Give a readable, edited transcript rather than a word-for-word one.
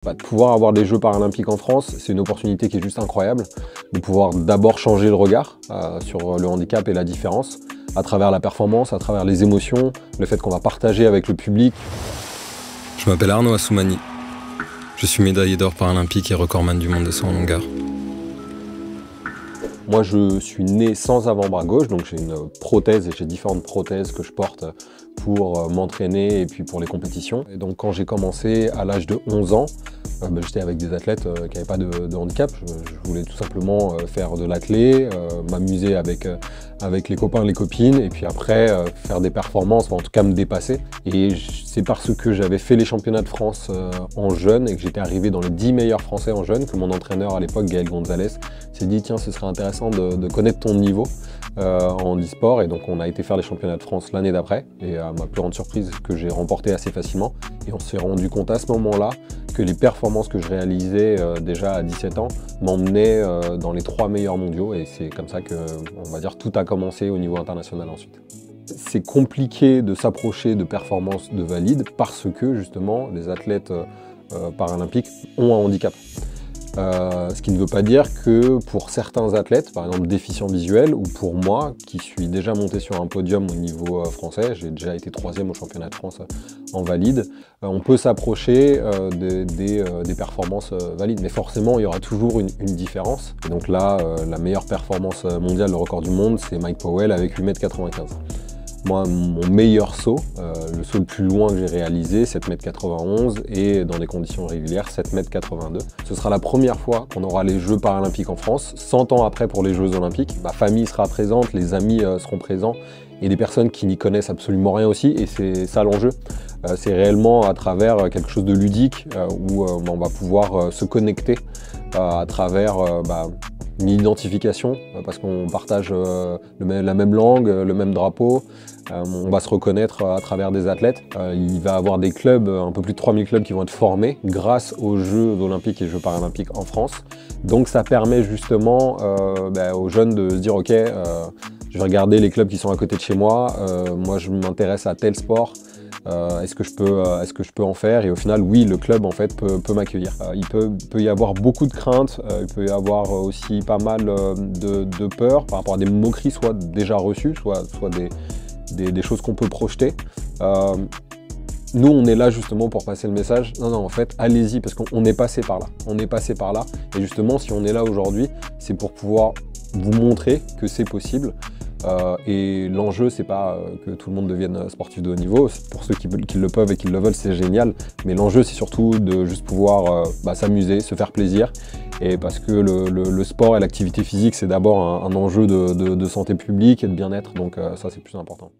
De pouvoir avoir des Jeux paralympiques en France, c'est une opportunité qui est juste incroyable, de pouvoir d'abord changer le regard sur le handicap et la différence, à travers la performance, à travers les émotions, le fait qu'on va partager avec le public. Je m'appelle Arnaud Assoumani, je suis médaillé d'or paralympique et recordman du monde de 100 en longueur. Moi je suis né sans avant-bras gauche, donc j'ai une prothèse et j'ai différentes prothèses que je porte pour m'entraîner et puis pour les compétitions. Et donc quand j'ai commencé à l'âge de 11 ans, j'étais avec des athlètes qui n'avaient pas de handicap. Je voulais tout simplement faire de l'athlé, m'amuser avec les copains, les copines, et puis après faire des performances, en tout cas me dépasser. Et c'est parce que j'avais fait les championnats de France en jeune et que j'étais arrivé dans les 10 meilleurs français en jeune que mon entraîneur à l'époque, Gaël Gonzalez, s'est dit tiens, ce serait intéressant de connaître ton niveau en handisport. Et donc on a été faire les championnats de France l'année d'après, et à ma plus grande surprise que j'ai remporté assez facilement. Et on s'est rendu compte à ce moment-là que les performances que je réalisais déjà à 17 ans m'emmenaient dans les 3 meilleurs mondiaux, et c'est comme ça que, on va dire, tout a commencé au niveau international ensuite. C'est compliqué de s'approcher de performances de valides parce que justement les athlètes paralympiques ont un handicap. Ce qui ne veut pas dire que pour certains athlètes, par exemple déficients visuels, ou pour moi, qui suis déjà monté sur un podium au niveau français, j'ai déjà été 3e au championnat de France en valide, on peut s'approcher des performances valides. Mais forcément, il y aura toujours une différence. Et donc là, la meilleure performance mondiale, le record du monde, c'est Mike Powell avec 8,95 m. Moi, mon meilleur saut, le saut le plus loin que j'ai réalisé, 7,91 m, et dans des conditions régulières, 7,82 m. Ce sera la première fois qu'on aura les Jeux paralympiques en France, 100 ans après pour les Jeux olympiques. Ma famille sera présente, les amis seront présents, et des personnes qui n'y connaissent absolument rien aussi, et c'est ça l'enjeu. C'est réellement à travers quelque chose de ludique, où on va pouvoir se connecter à travers une identification, parce qu'on partage la même langue, le même drapeau. On va se reconnaître à travers des athlètes. Il va y avoir des clubs, un peu plus de 3000 clubs qui vont être formés grâce aux Jeux olympiques et Jeux paralympiques en France. Donc ça permet justement aux jeunes de se dire ok, je vais regarder les clubs qui sont à côté de chez moi, moi je m'intéresse à tel sport. Est-ce que je peux en faire? Et au final, oui, le club en fait peut m'accueillir. Il peut y avoir beaucoup de craintes, il peut y avoir aussi pas mal de peur par rapport à des moqueries, soit déjà reçues, soit des choses qu'on peut projeter. Nous, on est là justement pour passer le message. Non, en fait, allez-y, parce qu'on est passé par là. On est passé par là. Et justement, si on est là aujourd'hui, c'est pour pouvoir vous montrer que c'est possible. Et l'enjeu, c'est pas que tout le monde devienne sportif de haut niveau. Pour ceux qui le peuvent et qui le veulent, c'est génial. Mais l'enjeu, c'est surtout de juste pouvoir s'amuser, se faire plaisir. Et parce que le sport et l'activité physique, c'est d'abord un enjeu de santé publique et de bien-être. Donc ça, c'est plus important.